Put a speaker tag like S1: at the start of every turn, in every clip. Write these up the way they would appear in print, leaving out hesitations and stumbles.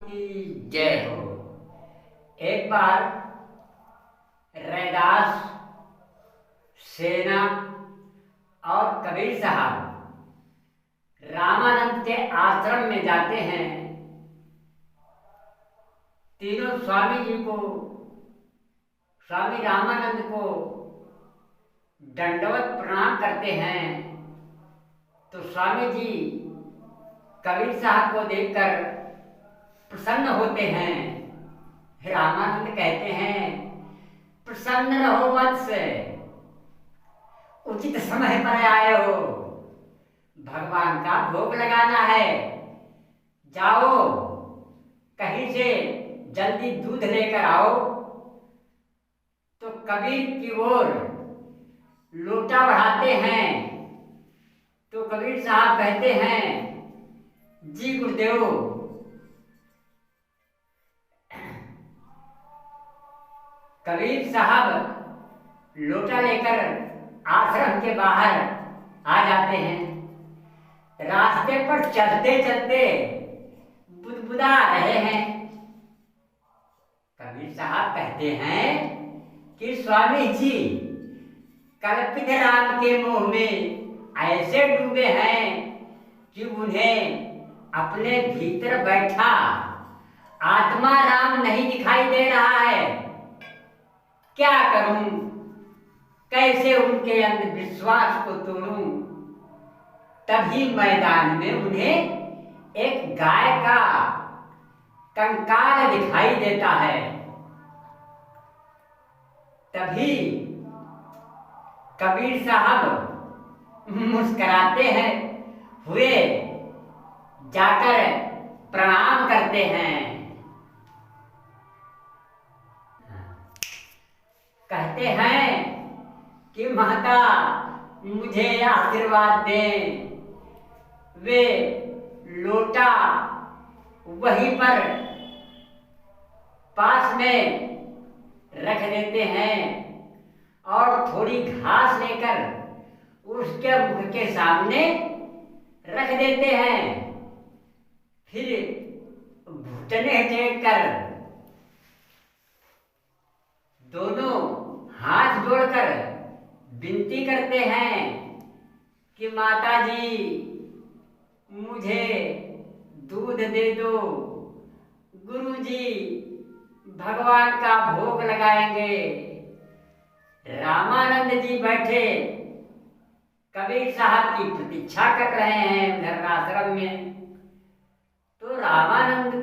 S1: की जय हो। एक बार रैदास, सेना और कबीर साहब रामानंद के आश्रम में जाते हैं। तीनों स्वामी जी को, स्वामी रामानंद को दंडवत प्रणाम करते हैं। तो स्वामी जी कबीर साहब को देखकर प्रसन्न होते हैं। रामानंद कहते हैं, प्रसन्न रहो वत्स, उचित समय पर आए हो, भगवान का भोग लगाना है। जाओ, कहीं से जल्दी दूध लेकर आओ। तो कबीर की ओर लोटा बढ़ाते हैं। तो कबीर साहब कहते हैं, जी गुरुदेव। कबीर साहब लोटा लेकर आश्रम के बाहर आ जाते हैं। रास्ते पर चलते चलते बुदबुदा रहे हैं। कबीर साहब कहते हैं कि स्वामी जी कल्पित राम के मोह में ऐसे डूबे हैं कि उन्हें अपने भीतर बैठा आत्मा राम नहीं दिखाई दे रहा है। क्या करूं, कैसे उनके अंधविश्वास को तोड़ूं। तभी मैदान में उन्हें एक गाय का कंकाल दिखाई देता है। तभी कबीर साहब मुस्कुराते हैं हुए जाकर प्रणाम करते हैं। कहते हैं कि माता मुझे आशीर्वाद दें। वे लोटा वहीं पर पास में रख देते हैं और थोड़ी घास लेकर उसके मुख के सामने रख देते हैं। फिर घुटने टेक कर दोनों हाथ जोड़कर विनती करते हैं कि माता जी मुझे दूध दे दो। गुरु जी भगवान का भोग लगाएंगे। रामानंद जी बैठे कबीर साहब की प्रतीक्षा कर रहे हैं उधर आश्रम में। तो रामानंद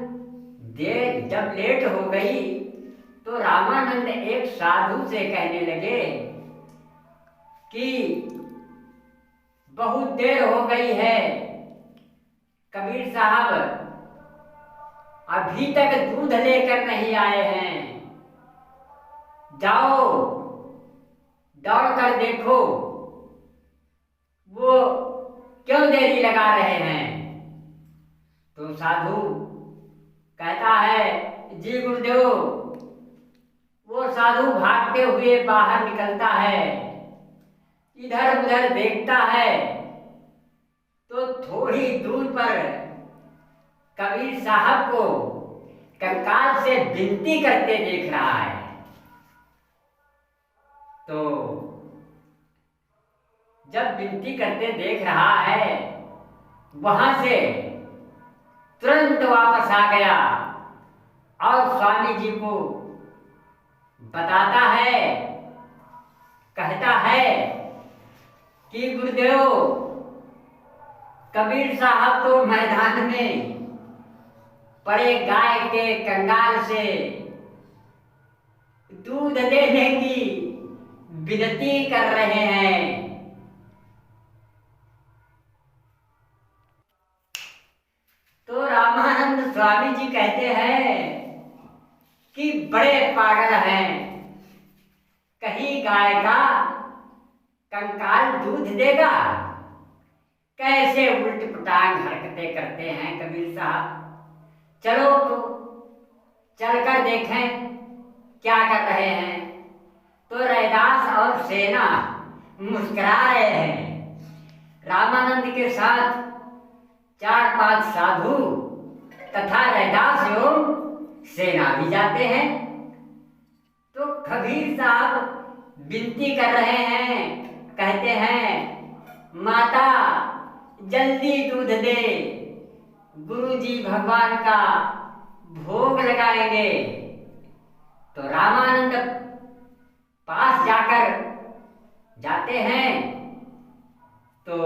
S1: देर जब लेट हो गई तो रामानंद एक साधु से कहने लगे कि बहुत देर हो गई है, कबीर साहब अभी तक दूध लेकर नहीं आए हैं। जाओ, दौड़ कर देखो वो क्यों देरी लगा रहे हैं। तो साधु कहता है, जी गुरुदेव। वो साधु भागते हुए बाहर निकलता है, इधर उधर देखता है तो थोड़ी दूर पर कबीर साहब को कंकाल से विनती करते देख रहा है। तो जब विनती करते देख रहा है, वहां से तुरंत वापस आ गया और स्वामी जी को बताता है। कहता है कि गुरुदेव कबीर साहब तो मैदान में पड़े गाय के कंगाल से दूध देने की विनती कर रहे हैं। तो रामानंद स्वामी जी कहते हैं कि बड़े पागल हैं। कहीं गाय का कंकाल दूध देगा? कैसे उल्ट पटांग हरकतें करते हैं कबीर साहब। चलो तो चलकर देखें क्या कर रहे हैं। तो रैदास और सेना मुस्कुरा रहे हैं। रामानंद के साथ 4-5 साधु तथा रैदास एवं सेना भी जाते हैं। तो कबीर साहब विनती कर रहे हैं, कहते हैं माता जल्दी दूध दे, गुरुजी भगवान का भोग लगाएंगे। तो रामानंद पास जाते हैं। तो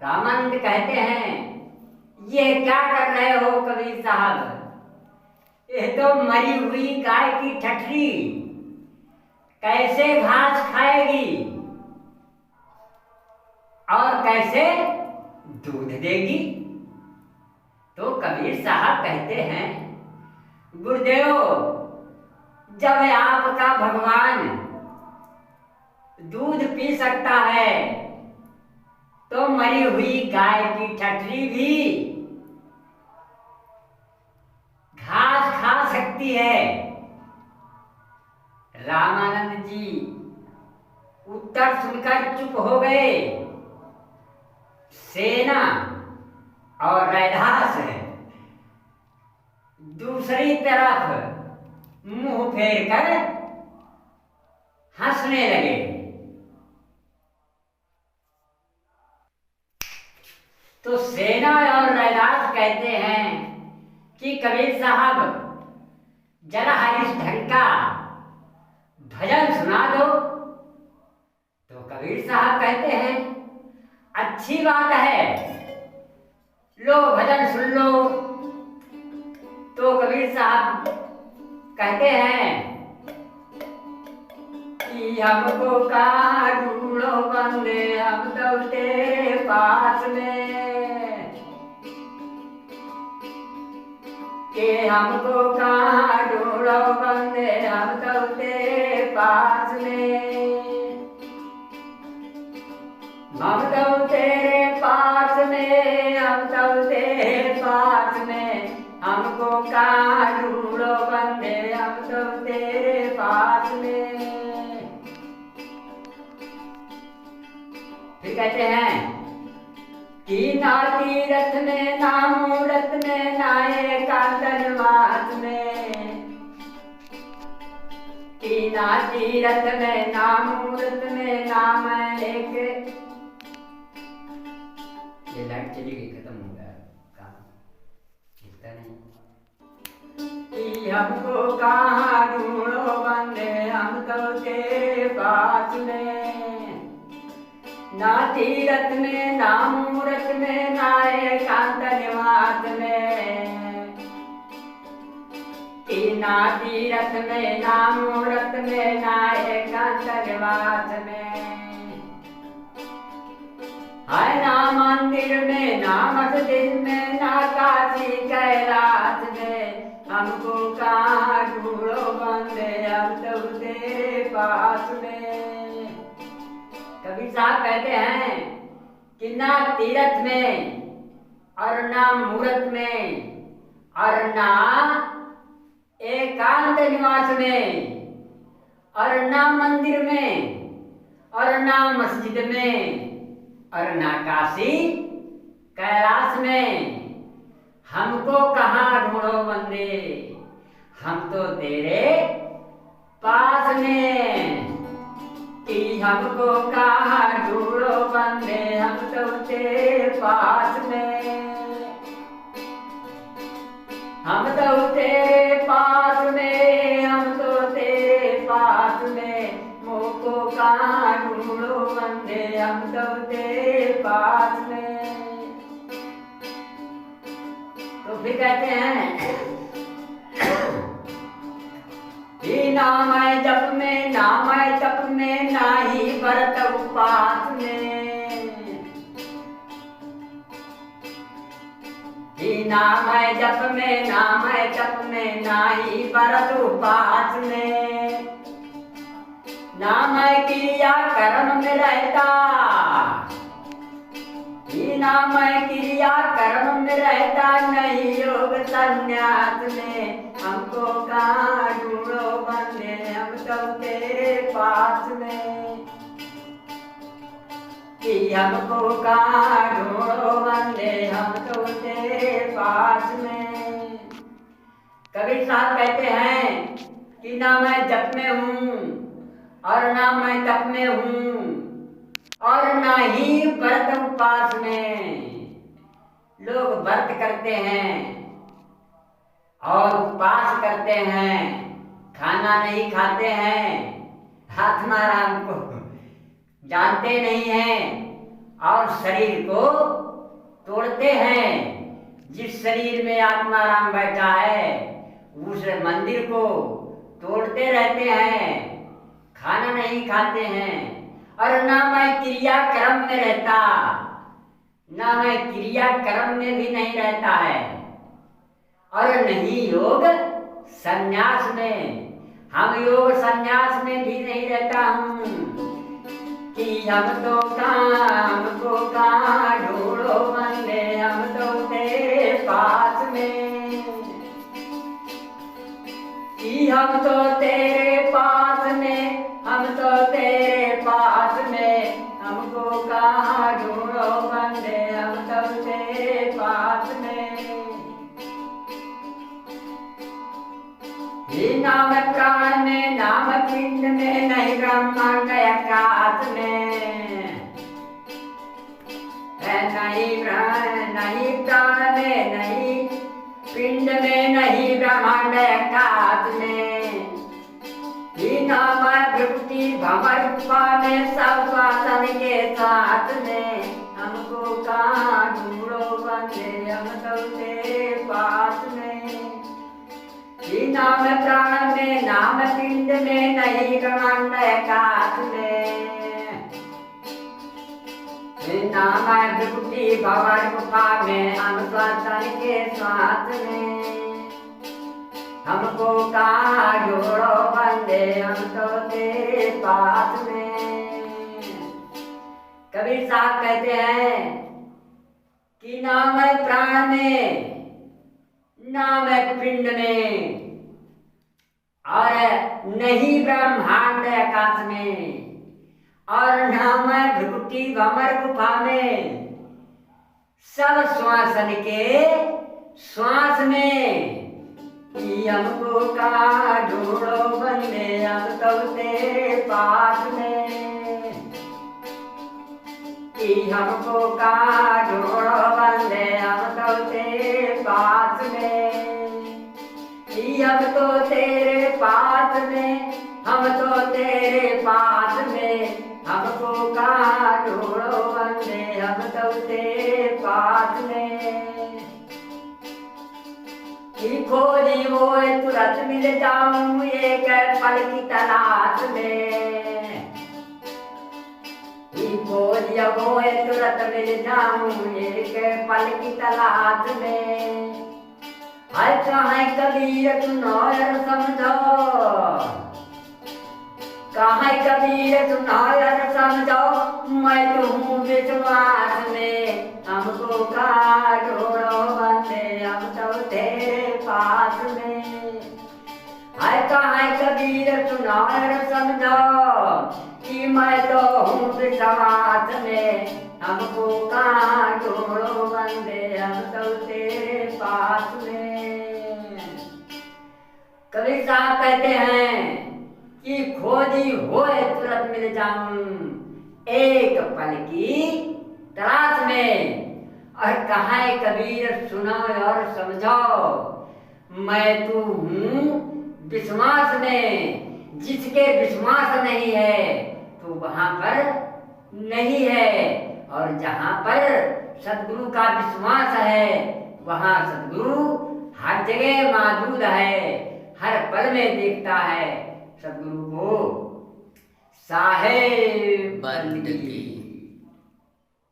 S1: रामानंद कहते हैं ये क्या कर रहे हो कबीर साहब, ये तो मरी हुई गाय की ठठरी कैसे घास खाएगी और कैसे दूध देगी। तो कबीर साहब कहते हैं गुरुदेव, जब आपका भगवान दूध पी सकता है तो मरी हुई गाय की ठठरी भी घास खा सकती है। रामानंद जी उत्तर सुनकर चुप हो गए। सेना और रैदास दूसरी तरफ मुंह फेर कर हंसने लगे। तो सेना और रैदास कहते हैं कि कबीर साहब जरा इस ढंग का भजन सुना दो। तो कबीर साहब कहते हैं अच्छी बात है, लो भजन सुन लो। तो कबीर साहब कहते हैं कि हमको कहाँ ढूंढो बंदे, हम तो तेरे पास में, कि हमको कहाँ ढूंढो बंदे, हम तो तेरे पास में, हम तो तेरे पास में, हम तो तेरे पास में, हमको कहाँ ढूंढो बंदे, हम तो तेरे पास में। फिर कहते हैं कि ना तीरथ में ना मूरत में ना एकांतवास में, कि ना तीरथ में ना मूरत में ना मैं एक, ये लाइट चली गई, खत्म हो गया काम, दिखता नहीं। कि हमको कहाँ ढूंढो बंदे, हम तो तेरे पास में, ना तीरथ में ना मूरत में ना एकांत निवास में, कि ना तीरथ में ना मूरत में ना एकांत निवास में, है ना मंदिर में ना मस्जिद में ना काशी कैलाश में, हमको कहाँ ढूंढो बंदे, हम तो तेरे पास में। कबीर साहब कहते हैं कि ना तीरथ में और ना मूरत में और ना एकांत निवास में और ना मंदिर में और ना मस्जिद में और ना काशी कैलाश में, हमको कहाँ ढूंढो बंदे, हम तो तेरे पास में, कि हमको कहाँ ढूंढो बंदे, हम तो तेरे पास में, हम तो तेरे पास में, हम तो तेरे पास में, मोको कहाँ ढूंढो बंदे, हम तो तेरे पास में। तो फिर कहते हैं कि नाम है जप में, नाम है जप में, ना ही व्रत उपास में, कि नाम है जप में, नाम है जप में, ना ही व्रत उपास में, नाम है क्रिया कर्म में रहता, कि नाम है क्रिया कर्म में रहता, नहीं योग संन्यास में, हमको कहाँ ढूंढो बंदे, हम तो तेरे पास में, कि हमको कहाँ ढूंढो बंदे, हम तो तेरे पास में। कबीर साहब कहते हैं कि ना मैं जप में हूँ और ना मैं तप में हूँ और ना ही व्रत उपवास में। लोग व्रत करते हैं और उपवास करते हैं, खाना नहीं खाते हैं, आत्मा राम को जानते नहीं हैं और शरीर को तोड़ते हैं। जिस शरीर में आत्मा राम बैठा है उस मंदिर को तोड़ते रहते हैं, खाना नहीं खाते हैं। और ना मैं क्रिया कर्म में रहता, ना मैं क्रिया कर्म में भी नहीं रहता है और नहीं योग संन्यास में। हम योग संन्यास में भी नहीं रहता हूँ कि हम तो काम को कहाँ ढूंढो बंदे, हम तो तेरे पास में, कि हम तो तेरे पास में, हम तो तेरे पास में, हमको कहाँ ढूंढो बंदे, हम तो तेरे पास में। ही नाम प्राण में, नाम पिंड में, नहीं ब्रह्मांड आकाश में, नहीं प्राण में, नहीं पिंड में, नहीं ब्रह्मांड आकाश में। ही नाम भ्रुकुटी भंवर गुफा में, सब श्वासन के साथ में, हमको कहाँ ढूंढो बंदे, हम तो तेरे पास में। ही नाम प्राण में, नाम पिंड में, नहीं ब्रह्मांड आकाश में। नाम भ्रुकुटी भंवर गुफा में, हम श्वासन के साथ में, हमको कहाँ ढूंढो बंदे, हम तो तेरे पास में। कबीर साहब कहते हैं कि ना मैं प्राण में, ना मैं पिंड में और नहीं ब्रह्मांड आकाश में और ना मैं भ्रुकुटी भंवर गुफा में, सब श्वासन के श्वास में। कि हमको कहाँ ढूंढो बंदे, हम तो तेरे पास में, कि हमको कहाँ ढूंढो बंदे, हम तो तेरे पास में, कि हम तो तेरे पास में, हम तो तेरे पास में, हमको कहाँ ढूंढो बंदे, हम तो तेरे पास में। खोजी वो तुरंत मिल जाऊं एक पल की तलाश में, खोजी वो तुरंत मिल जाऊं एक पल की तलाश में। हर कहाँ कबीर सुनो यार समझो, कहाँ कबीर सुनो यार समझो, मैं तो हूँ विश्वास में, हमको कहाँ ढूंढो बंदे, हम तो तेरे पास में। हर कहाँ कबीर सुनो यार समझो कि मैं तो हूँ विश्वास में, हमको कहाँ ढूंढो बंदे, हम तो तेरे पास में। कबीर साहब कहते हैं कि खोजी होए तुरंत मिल जाऊं एक पल की तलाश में। और कहाँ कबीर सुनो और समझो, मैं तू हूँ विश्वास में, जिसके विश्वास नहीं है तो वहां पर नहीं है, और जहां पर सद्गुरु का विश्वास है वहां सद्गुरु हर जगह मौजूद है, हर पल में देखता है सद्गुरु को। साहेब बंदगी।